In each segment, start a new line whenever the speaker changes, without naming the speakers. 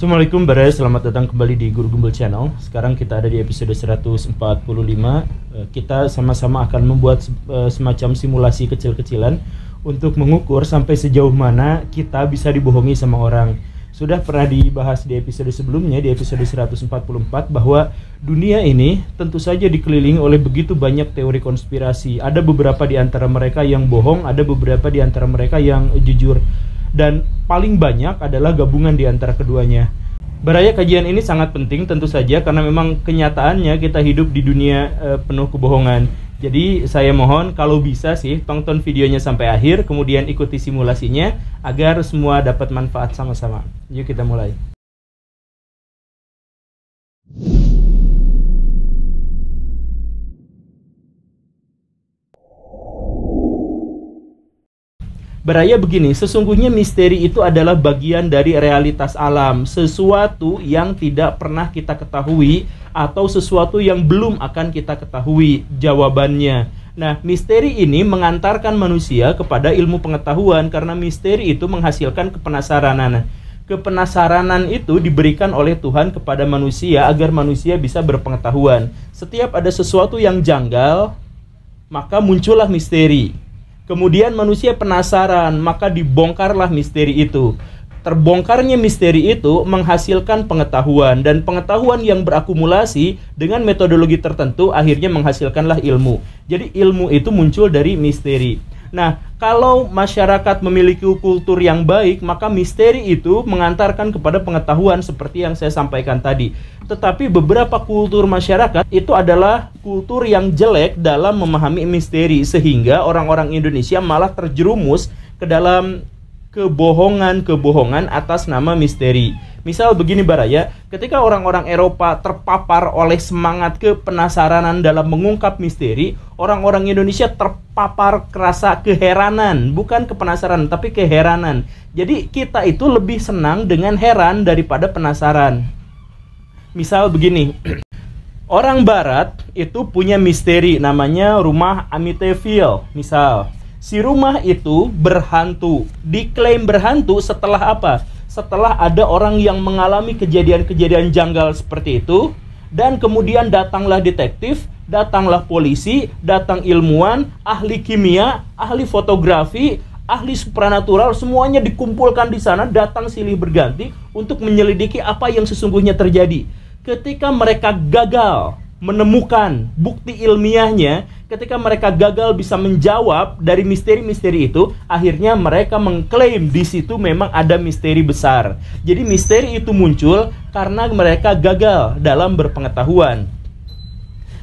Assalamualaikum Barai, selamat datang kembali di Guru Gumbel Channel. Sekarang kita ada di episode 145. Kita sama-sama akan membuat semacam simulasi kecil-kecilan untuk mengukur sampai sejauh mana kita bisa dibohongi sama orang. Sudah pernah dibahas di episode sebelumnya, di episode 144, bahwa dunia ini tentu saja dikelilingi oleh begitu banyak teori konspirasi. Ada beberapa di antara mereka yang bohong, ada beberapa di antara mereka yang jujur. Dan paling banyak adalah gabungan di antara keduanya. Baraya, kajian ini sangat penting tentu saja karena memang kenyataannya kita hidup di dunia penuh kebohongan. Jadi saya mohon kalau bisa sih tonton videonya sampai akhir, kemudian ikuti simulasinya agar semua dapat manfaat sama-sama. Yuk kita mulai. Baraya, begini, sesungguhnya misteri itu adalah bagian dari realitas alam, sesuatu yang tidak pernah kita ketahui atau sesuatu yang belum akan kita ketahui jawabannya. Nah, misteri ini mengantarkan manusia kepada ilmu pengetahuan karena misteri itu menghasilkan kepenasaranan. Kepenasaranan itu diberikan oleh Tuhan kepada manusia agar manusia bisa berpengetahuan. Setiap ada sesuatu yang janggal, maka muncullah misteri. Kemudian manusia penasaran, maka dibongkarlah misteri itu. Terbongkarnya misteri itu menghasilkan pengetahuan, dan pengetahuan yang berakumulasi dengan metodologi tertentu akhirnya menghasilkanlah ilmu. Jadi ilmu itu muncul dari misteri. Nah, kalau masyarakat memiliki kultur yang baik, maka misteri itu mengantarkan kepada pengetahuan seperti yang saya sampaikan tadi. Tetapi beberapa kultur masyarakat itu adalah kultur yang jelek dalam memahami misteri, sehingga orang-orang Indonesia malah terjerumus ke dalam kebohongan-kebohongan atas nama misteri. Misal begini Baraya, ketika orang-orang Eropa terpapar oleh semangat kepenasaranan dalam mengungkap misteri, orang-orang Indonesia terpapar rasa keheranan, bukan kepenasaran tapi keheranan. Jadi kita itu lebih senang dengan heran daripada penasaran. Misal begini, orang Barat itu punya misteri namanya rumah Amityville. Misal, si rumah itu berhantu, diklaim berhantu setelah apa? Setelah ada orang yang mengalami kejadian-kejadian janggal seperti itu, dan kemudian datanglah detektif, datanglah polisi, datang ilmuwan, ahli kimia, ahli fotografi, ahli supranatural, semuanya dikumpulkan di sana, datang silih berganti untuk menyelidiki apa yang sesungguhnya terjadi. Ketika mereka gagal menemukan bukti ilmiahnya, ketika mereka gagal bisa menjawab dari misteri-misteri itu, akhirnya mereka mengklaim di situ memang ada misteri besar. Jadi misteri itu muncul karena mereka gagal dalam berpengetahuan.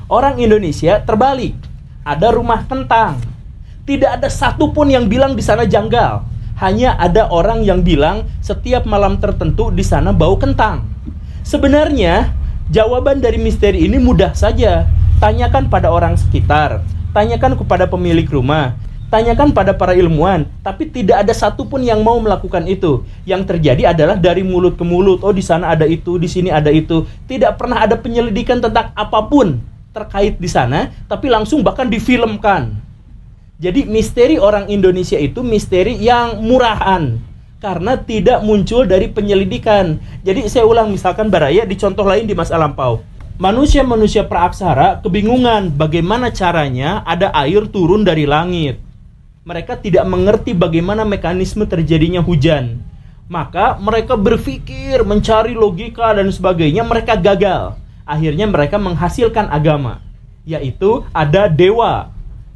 Orang Indonesia terbalik. Ada rumah kentang. Tidak ada satupun yang bilang di sana janggal. Hanya ada orang yang bilang setiap malam tertentu di sana bau kentang. Sebenarnya jawaban dari misteri ini mudah saja. Tanyakan pada orang sekitar, tanyakan kepada pemilik rumah, tanyakan pada para ilmuwan, tapi tidak ada satupun yang mau melakukan itu. Yang terjadi adalah dari mulut ke mulut. Oh, di sana ada itu, di sini ada itu. Tidak pernah ada penyelidikan tentang apapun terkait di sana, tapi langsung bahkan difilmkan. Jadi misteri orang Indonesia itu misteri yang murahan karena tidak muncul dari penyelidikan. Jadi saya ulang, misalkan Baraya di contoh lain di masa lampau. Manusia-manusia praaksara kebingungan bagaimana caranya ada air turun dari langit. Mereka tidak mengerti bagaimana mekanisme terjadinya hujan. Maka mereka berpikir, mencari logika dan sebagainya, mereka gagal. Akhirnya mereka menghasilkan agama, yaitu ada dewa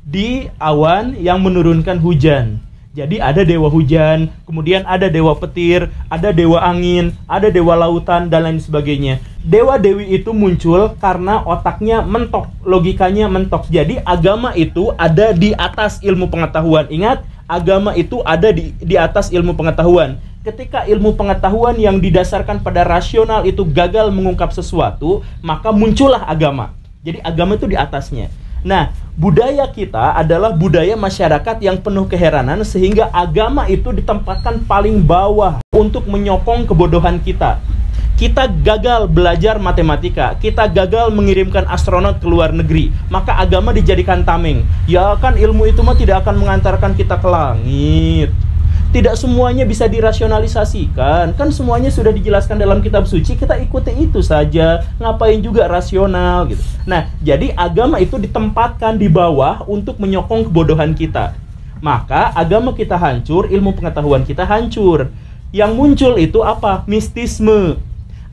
di awan yang menurunkan hujan. Jadi ada dewa hujan, kemudian ada dewa petir, ada dewa angin, ada dewa lautan, dan lain sebagainya. Dewa-dewi itu muncul karena otaknya mentok, logikanya mentok. Jadi agama itu ada di atas ilmu pengetahuan. Ingat, agama itu ada di atas ilmu pengetahuan. Ketika ilmu pengetahuan yang didasarkan pada rasional itu gagal mengungkap sesuatu, maka muncullah agama. Jadi agama itu di atasnya. Nah, budaya kita adalah budaya masyarakat yang penuh keheranan, sehingga agama itu ditempatkan paling bawah untuk menyokong kebodohan kita. Kita gagal belajar matematika, kita gagal mengirimkan astronot ke luar negeri, maka agama dijadikan tameng. Ya kan, ilmu itu mah tidak akan mengantarkan kita ke langit. Tidak semuanya bisa dirasionalisasikan. Kan semuanya sudah dijelaskan dalam kitab suci, kita ikuti itu saja. Ngapain juga rasional gitu. Nah, jadi agama itu ditempatkan di bawah untuk menyokong kebodohan kita. Maka agama kita hancur, ilmu pengetahuan kita hancur. Yang muncul itu apa? Mistisme.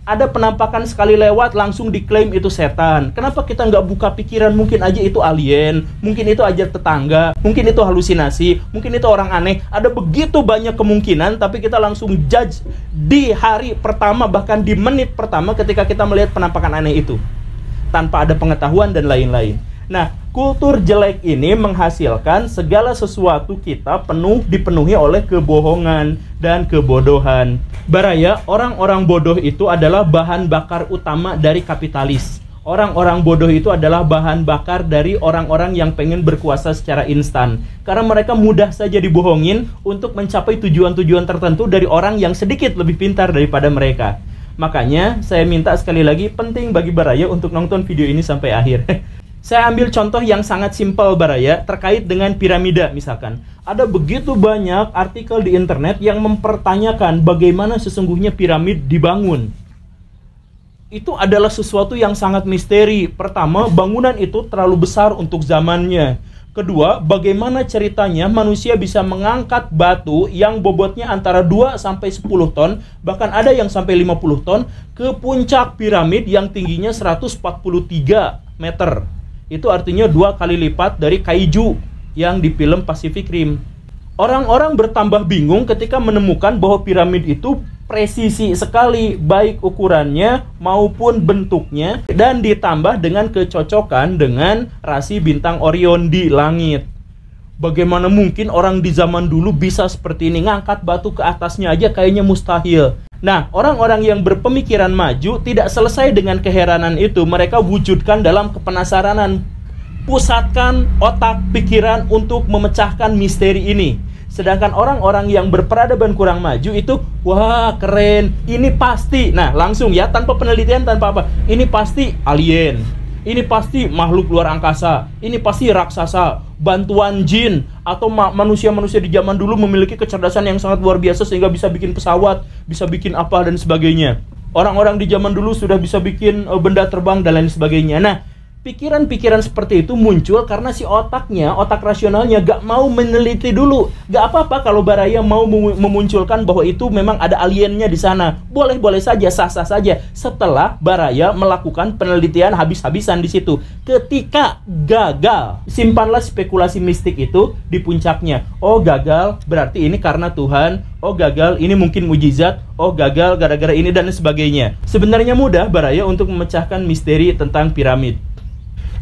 Ada penampakan sekali lewat langsung diklaim itu setan. Kenapa kita nggak buka pikiran? Mungkin aja itu alien, mungkin itu aja tetangga, mungkin itu halusinasi, mungkin itu orang aneh. Ada begitu banyak kemungkinan, tapi kita langsung judge di hari pertama, bahkan di menit pertama ketika kita melihat penampakan aneh itu, tanpa ada pengetahuan dan lain-lain. Nah, kultur jelek ini menghasilkan segala sesuatu kita dipenuhi oleh kebohongan dan kebodohan. Baraya, orang-orang bodoh itu adalah bahan bakar utama dari kapitalis. Orang-orang bodoh itu adalah bahan bakar dari orang-orang yang pengen berkuasa secara instan. Karena mereka mudah saja dibohongin untuk mencapai tujuan-tujuan tertentu dari orang yang sedikit lebih pintar daripada mereka. Makanya, saya minta sekali lagi, penting bagi Baraya untuk nonton video ini sampai akhir. Saya ambil contoh yang sangat simpel Baraya, terkait dengan piramida misalkan. Ada begitu banyak artikel di internet yang mempertanyakan bagaimana sesungguhnya piramid dibangun. Itu adalah sesuatu yang sangat misteri. Pertama, bangunan itu terlalu besar untuk zamannya. Kedua, bagaimana ceritanya manusia bisa mengangkat batu yang bobotnya antara 2 sampai 10 ton, bahkan ada yang sampai 50 ton, ke puncak piramid yang tingginya 143 meter. Itu artinya 2 kali lipat dari kaiju yang di film Pacific Rim. Orang-orang bertambah bingung ketika menemukan bahwa piramid itu presisi sekali, baik ukurannya maupun bentuknya, dan ditambah dengan kecocokan dengan rasi bintang Orion di langit. Bagaimana mungkin orang di zaman dulu bisa seperti ini, ngangkat batu ke atasnya aja kayaknya mustahil. Nah, orang-orang yang berpemikiran maju tidak selesai dengan keheranan itu. Mereka wujudkan dalam kepenasaranan. Pusatkan otak pikiran untuk memecahkan misteri ini. Sedangkan orang-orang yang berperadaban kurang maju itu, wah keren, ini pasti. Nah, langsung ya, tanpa penelitian, tanpa apa. Ini pasti alien. Ini pasti makhluk luar angkasa. Ini pasti raksasa, bantuan jin, atau manusia-manusia di zaman dulu memiliki kecerdasan yang sangat luar biasa sehingga bisa bikin pesawat, bisa bikin apa dan sebagainya. Orang-orang di zaman dulu sudah bisa bikin benda terbang dan lain sebagainya. Nah, pikiran-pikiran seperti itu muncul karena si otak rasionalnya gak mau meneliti dulu. Gak apa-apa kalau Baraya mau memunculkan bahwa itu memang ada aliennya di sana. Boleh-boleh saja, sah-sah saja. Setelah Baraya melakukan penelitian habis-habisan di situ. Ketika gagal, simpanlah spekulasi mistik itu di puncaknya. Oh gagal, berarti ini karena Tuhan. Oh gagal, ini mungkin mujizat. Oh gagal, gara-gara ini dan sebagainya. Sebenarnya mudah Baraya untuk memecahkan misteri tentang piramid.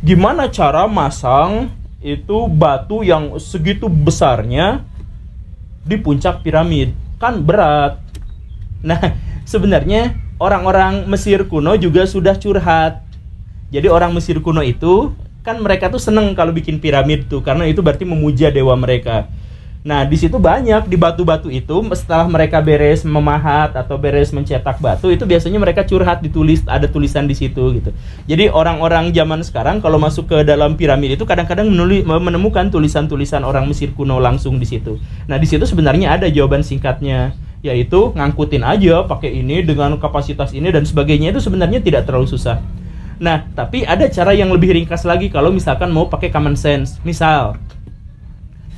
Gimana cara masang itu batu yang segitu besarnya di puncak piramid? Kan berat. Nah, sebenarnya orang-orang Mesir kuno juga sudah curhat. Jadi orang Mesir kuno itu, kan mereka tuh seneng kalau bikin piramid tuh, karena itu berarti memuja dewa mereka. Nah, di situ banyak, di batu-batu itu, setelah mereka beres memahat atau beres mencetak batu, itu biasanya mereka curhat, ditulis, ada tulisan di situ gitu. Jadi orang-orang zaman sekarang kalau masuk ke dalam piramid itu kadang-kadang menemukan tulisan-tulisan orang Mesir kuno langsung di situ. Nah, di situ sebenarnya ada jawaban singkatnya, yaitu ngangkutin aja pakai ini dengan kapasitas ini dan sebagainya. Itu sebenarnya tidak terlalu susah. Nah, tapi ada cara yang lebih ringkas lagi kalau misalkan mau pakai common sense. Misal,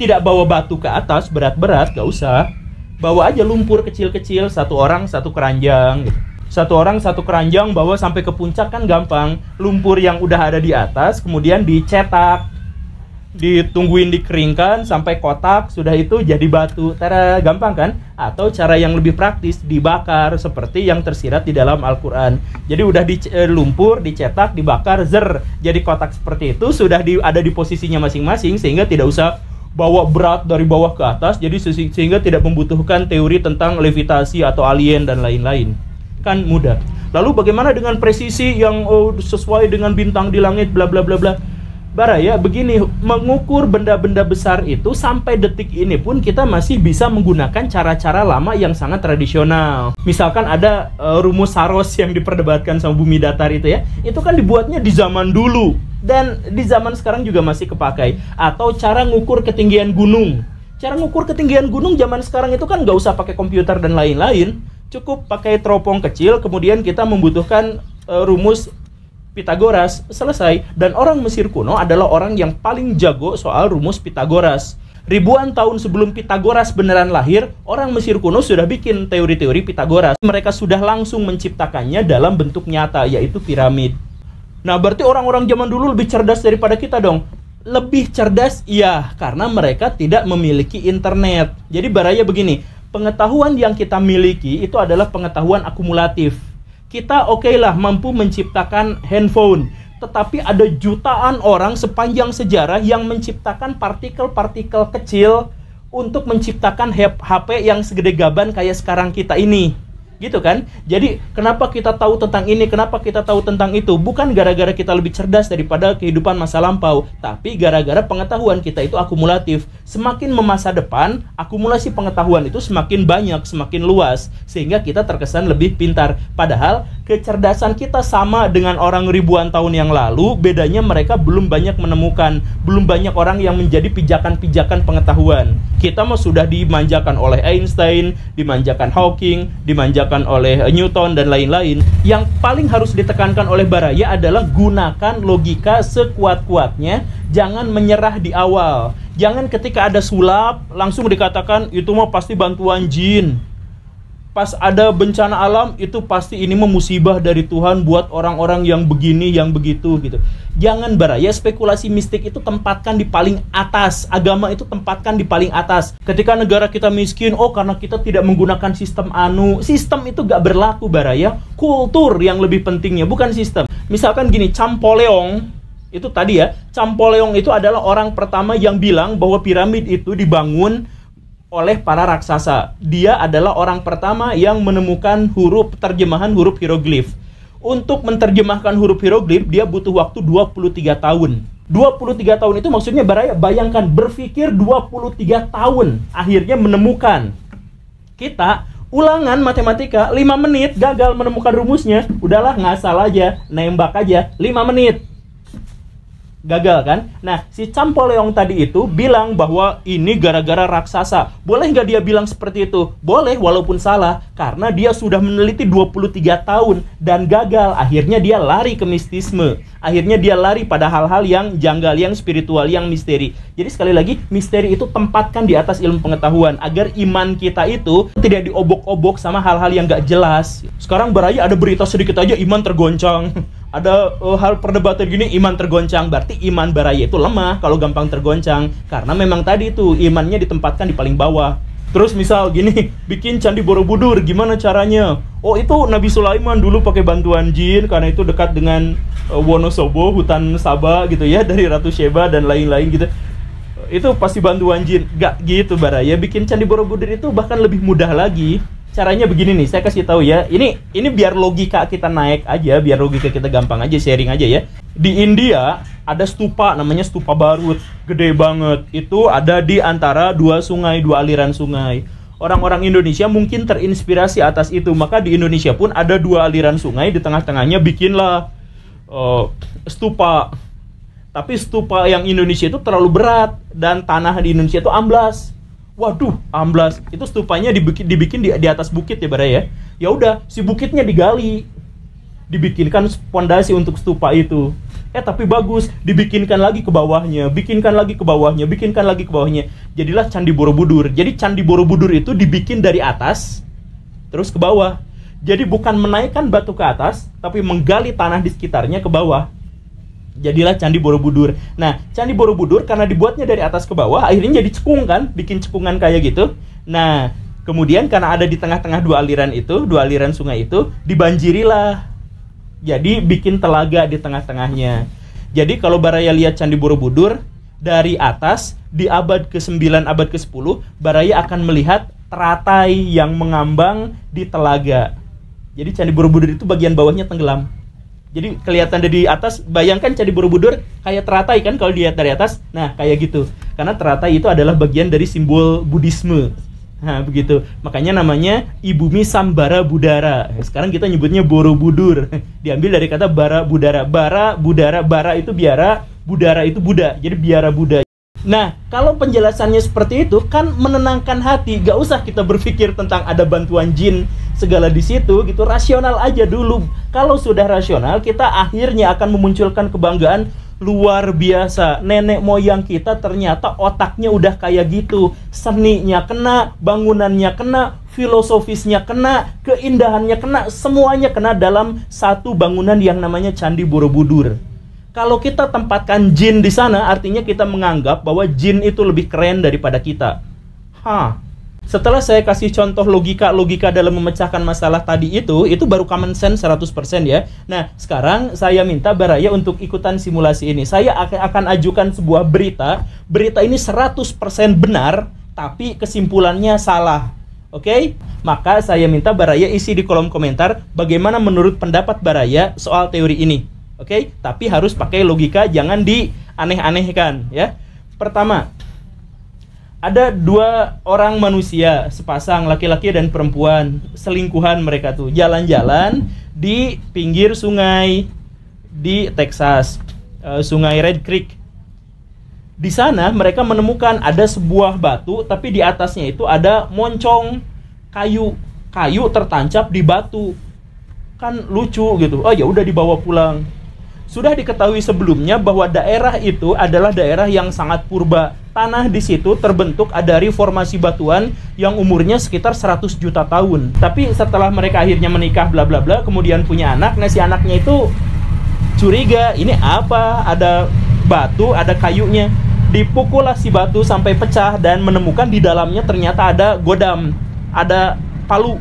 tidak bawa batu ke atas berat-berat, gak usah. Bawa aja lumpur kecil-kecil, satu orang satu keranjang gitu. Satu orang satu keranjang bawa sampai ke puncak kan gampang. Lumpur yang udah ada di atas kemudian dicetak, ditungguin dikeringkan sampai kotak, sudah itu jadi batu. Tara, gampang kan? Atau cara yang lebih praktis, dibakar seperti yang tersirat di dalam Al-Quran. Jadi udah lumpur, dicetak, dibakar, zer, jadi kotak seperti itu. Sudah ada di posisinya masing-masing sehingga tidak usah bawa berat dari bawah ke atas, jadi sehingga tidak membutuhkan teori tentang levitasi atau alien dan lain-lain. Kan mudah. Lalu bagaimana dengan presisi yang sesuai dengan bintang di langit, bla bla bla bla. Baraya, begini, mengukur benda-benda besar itu sampai detik ini pun kita masih bisa menggunakan cara-cara lama yang sangat tradisional. Misalkan ada rumus Saros yang diperdebatkan sama bumi datar itu ya. Itu kan dibuatnya di zaman dulu dan di zaman sekarang juga masih kepakai. Atau cara ngukur ketinggian gunung. Cara ngukur ketinggian gunung zaman sekarang itu kan nggak usah pakai komputer dan lain-lain. Cukup pakai teropong kecil, kemudian kita membutuhkan rumus Pitagoras, selesai. Dan orang Mesir kuno adalah orang yang paling jago soal rumus Pitagoras. Ribuan tahun sebelum Pitagoras beneran lahir, orang Mesir kuno sudah bikin teori-teori Pitagoras. Mereka sudah langsung menciptakannya dalam bentuk nyata, yaitu piramid. Nah, berarti orang-orang zaman dulu lebih cerdas daripada kita dong. Lebih cerdas, iya, karena mereka tidak memiliki internet. Jadi baraya begini, pengetahuan yang kita miliki itu adalah pengetahuan akumulatif. Kita lah mampu menciptakan handphone, tetapi ada jutaan orang sepanjang sejarah yang menciptakan partikel-partikel kecil untuk menciptakan HP yang segede gaban kayak sekarang kita ini. Gitu kan? Jadi kenapa kita tahu tentang ini, kenapa kita tahu tentang itu? Bukan gara-gara kita lebih cerdas daripada kehidupan masa lampau, tapi gara-gara pengetahuan kita itu akumulatif. Semakin memasa depan, akumulasi pengetahuan itu semakin banyak, semakin luas, sehingga kita terkesan lebih pintar. Padahal kecerdasan kita sama dengan orang ribuan tahun yang lalu, bedanya mereka belum banyak menemukan, belum banyak orang yang menjadi pijakan-pijakan pengetahuan. Kita mah sudah dimanjakan oleh Einstein, dimanjakan Hawking, dimanjakan oleh Newton dan lain-lain. Yang paling harus ditekankan oleh baraya adalah gunakan logika sekuat-kuatnya, jangan menyerah di awal. Jangan ketika ada sulap langsung dikatakan itu mah pasti bantuan jin. Pas ada bencana alam itu pasti ini musibah dari Tuhan buat orang-orang yang begini, yang begitu gitu. Jangan baraya, spekulasi mistik itu tempatkan di paling atas. Agama itu tempatkan di paling atas. Ketika negara kita miskin, karena kita tidak menggunakan sistem sistem itu gak berlaku baraya. Kultur yang lebih pentingnya, bukan sistem. Misalkan gini, Champollion itu tadi ya, Champollion itu adalah orang pertama yang bilang bahwa piramid itu dibangun oleh para raksasa. Dia adalah orang pertama yang menemukan terjemahan huruf hieroglif. Untuk menerjemahkan huruf hieroglif, dia butuh waktu 23 tahun. 23 tahun itu maksudnya baraya, bayangkan berpikir 23 tahun, akhirnya menemukan. Kita ulangan matematika 5 menit gagal menemukan rumusnya. Udahlah, ngasal aja, nembak aja 5 menit. Gagal kan? Nah, si Champollion tadi itu bilang bahwa ini gara-gara raksasa. Boleh nggak dia bilang seperti itu? Boleh, walaupun salah. Karena dia sudah meneliti 23 tahun dan gagal. Akhirnya dia lari ke mistisme. Akhirnya dia lari pada hal-hal yang janggal, yang spiritual, yang misteri. Jadi sekali lagi, misteri itu tempatkan di atas ilmu pengetahuan. Agar iman kita itu tidak diobok-obok sama hal-hal yang nggak jelas. Sekarang baraya ada berita sedikit aja iman tergoncang. Ada hal perdebatan gini, iman tergoncang. Berarti iman baraya itu lemah kalau gampang tergoncang. Karena memang tadi itu imannya ditempatkan di paling bawah. Terus misal gini, bikin candi Borobudur, gimana caranya? Itu Nabi Sulaiman dulu pakai bantuan jin, karena itu dekat dengan Wonosobo, hutan Sabah gitu ya, dari Ratu Sheba dan lain-lain gitu. Itu pasti bantuan jin. Gak gitu baraya, bikin candi Borobudur itu bahkan lebih mudah lagi. Caranya begini nih, saya kasih tahu ya. Ini biar logika kita naik aja, biar logika kita gampang aja, sharing aja ya. Di India ada stupa namanya Stupa Barut, gede banget. Itu ada di antara dua aliran sungai. Orang-orang Indonesia mungkin terinspirasi atas itu, maka di Indonesia pun ada 2 aliran sungai, di tengah-tengahnya bikinlah stupa. Tapi stupa yang Indonesia itu terlalu berat dan tanah di Indonesia itu amblas. Waduh, amblas. Itu stupanya dibikin di atas bukit ya, baraya. Ya udah, si bukitnya digali. Dibikinkan pondasi untuk stupa itu. Tapi bagus, dibikinkan lagi ke bawahnya, bikinkan lagi ke bawahnya, bikinkan lagi ke bawahnya. Jadilah Candi Borobudur. Jadi Candi Borobudur itu dibikin dari atas terus ke bawah. Jadi bukan menaikkan batu ke atas, tapi menggali tanah di sekitarnya ke bawah. Jadilah Candi Borobudur. Nah, Candi Borobudur karena dibuatnya dari atas ke bawah, akhirnya jadi cekung kan, bikin cekungan kayak gitu. Nah, kemudian karena ada di tengah-tengah 2 aliran sungai itu, dibanjirilah. Jadi bikin telaga di tengah-tengahnya. Jadi kalau baraya lihat Candi Borobudur dari atas di abad ke-9, abad ke-10, baraya akan melihat teratai yang mengambang di telaga. Jadi Candi Borobudur itu bagian bawahnya tenggelam. Jadi kelihatan dari atas, bayangkan Candi Borobudur kayak teratai kan kalau dilihat dari atas. Nah, kayak gitu. Karena teratai itu adalah bagian dari simbol Buddhisme. Nah, begitu. Makanya namanya Ibumi Sambara Budara. Sekarang kita nyebutnya Borobudur. Diambil dari kata bara budara. Bara, budara, bara itu biara, budara itu Buddha. Jadi biara Buddha. Nah, kalau penjelasannya seperti itu kan menenangkan hati, gak usah kita berpikir tentang ada bantuan jin segala di situ gitu, rasional aja dulu. Kalau sudah rasional, kita akhirnya akan memunculkan kebanggaan luar biasa. Nenek moyang kita ternyata otaknya udah kayak gitu, seninya kena, bangunannya kena, filosofisnya kena, keindahannya kena, semuanya kena dalam satu bangunan yang namanya Candi Borobudur. Kalau kita tempatkan jin di sana, artinya kita menganggap bahwa jin itu lebih keren daripada kita. Setelah saya kasih contoh logika dalam memecahkan masalah tadi itu baru common sense 100% ya. Nah, sekarang saya minta Baraya untuk ikutan simulasi ini. Saya akan ajukan sebuah berita. Berita ini 100% benar, tapi kesimpulannya salah. Oke? Maka saya minta Baraya isi di kolom komentar bagaimana menurut pendapat Baraya soal teori ini. Oke, tapi harus pakai logika, jangan dianeh-anehkan ya. Pertama, ada 2 orang manusia, sepasang laki-laki dan perempuan, selingkuhan mereka tuh, jalan-jalan di pinggir sungai di Texas, sungai Red Creek. Di sana mereka menemukan ada sebuah batu, tapi di atasnya itu ada moncong kayu tertancap di batu. Kan lucu gitu. Oh ya udah dibawa pulang. Sudah diketahui sebelumnya bahwa daerah itu adalah daerah yang sangat purba. Tanah di situ terbentuk dari formasi batuan yang umurnya sekitar 100 juta tahun. Tapi setelah mereka akhirnya menikah bla bla bla, kemudian punya anak, nah si anaknya itu curiga, ini apa? Ada batu, ada kayunya. Dipukullah si batu sampai pecah dan menemukan di dalamnya ternyata ada godam, ada palu.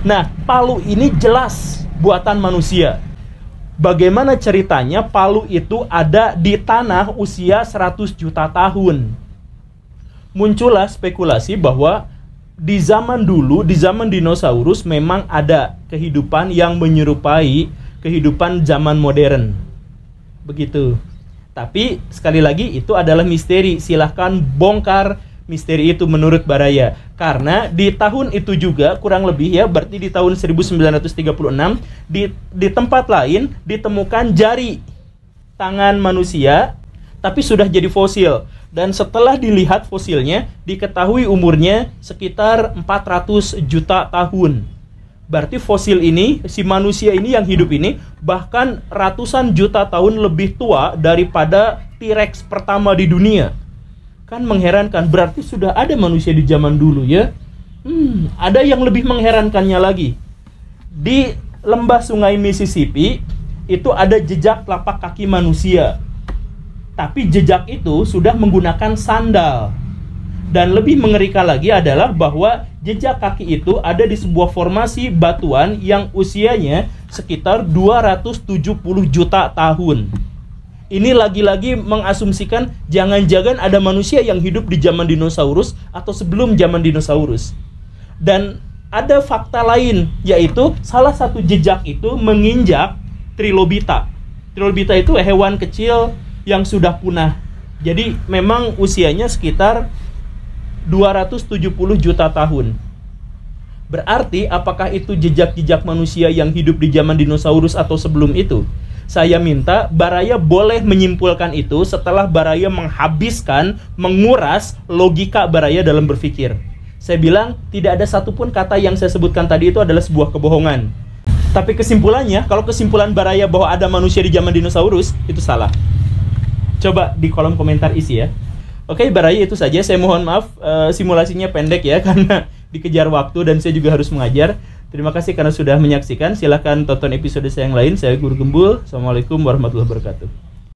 Nah, palu ini jelas buatan manusia. Bagaimana ceritanya palu itu ada di tanah usia 100 juta tahun? Muncullah spekulasi bahwa di zaman dulu, di zaman dinosaurus memang ada kehidupan yang menyerupai kehidupan zaman modern. Begitu. Tapi sekali lagi itu adalah misteri. Silahkan bongkar misteri itu menurut Baraya. Karena di tahun itu juga kurang lebih ya, berarti di tahun 1936 di tempat lain ditemukan jari tangan manusia tapi sudah jadi fosil. Dan setelah dilihat fosilnya diketahui umurnya sekitar 400 juta tahun. Berarti fosil ini, si manusia ini yang hidup ini bahkan ratusan juta tahun lebih tua daripada T-Rex pertama di dunia. Kan mengherankan, berarti sudah ada manusia di zaman dulu ya. Ada yang lebih mengherankannya lagi. Di lembah sungai Mississippi itu ada jejak telapak kaki manusia. Tapi jejak itu sudah menggunakan sandal. Dan lebih mengerikan lagi adalah bahwa jejak kaki itu ada di sebuah formasi batuan yang usianya sekitar 270 juta tahun. Ini lagi-lagi mengasumsikan jangan-jangan ada manusia yang hidup di zaman dinosaurus atau sebelum zaman dinosaurus. Dan ada fakta lain, yaitu salah satu jejak itu menginjak trilobita. Trilobita itu hewan kecil yang sudah punah. Jadi memang usianya sekitar 270 juta tahun. Berarti apakah itu jejak-jejak manusia yang hidup di zaman dinosaurus atau sebelum itu? Saya minta Baraya boleh menyimpulkan itu setelah Baraya menghabiskan, menguras logika Baraya dalam berpikir. Saya bilang tidak ada satupun kata yang saya sebutkan tadi itu adalah sebuah kebohongan. Tapi kesimpulannya, kalau kesimpulan Baraya bahwa ada manusia di zaman dinosaurus, itu salah. Coba di kolom komentar isi ya. Oke, Baraya itu saja. Saya mohon maaf simulasinya pendek ya karena dikejar waktu dan saya juga harus mengajar. Terima kasih karena sudah menyaksikan. Silahkan tonton episode saya yang lain. Saya Guru Gembul. Assalamualaikum warahmatullahi wabarakatuh.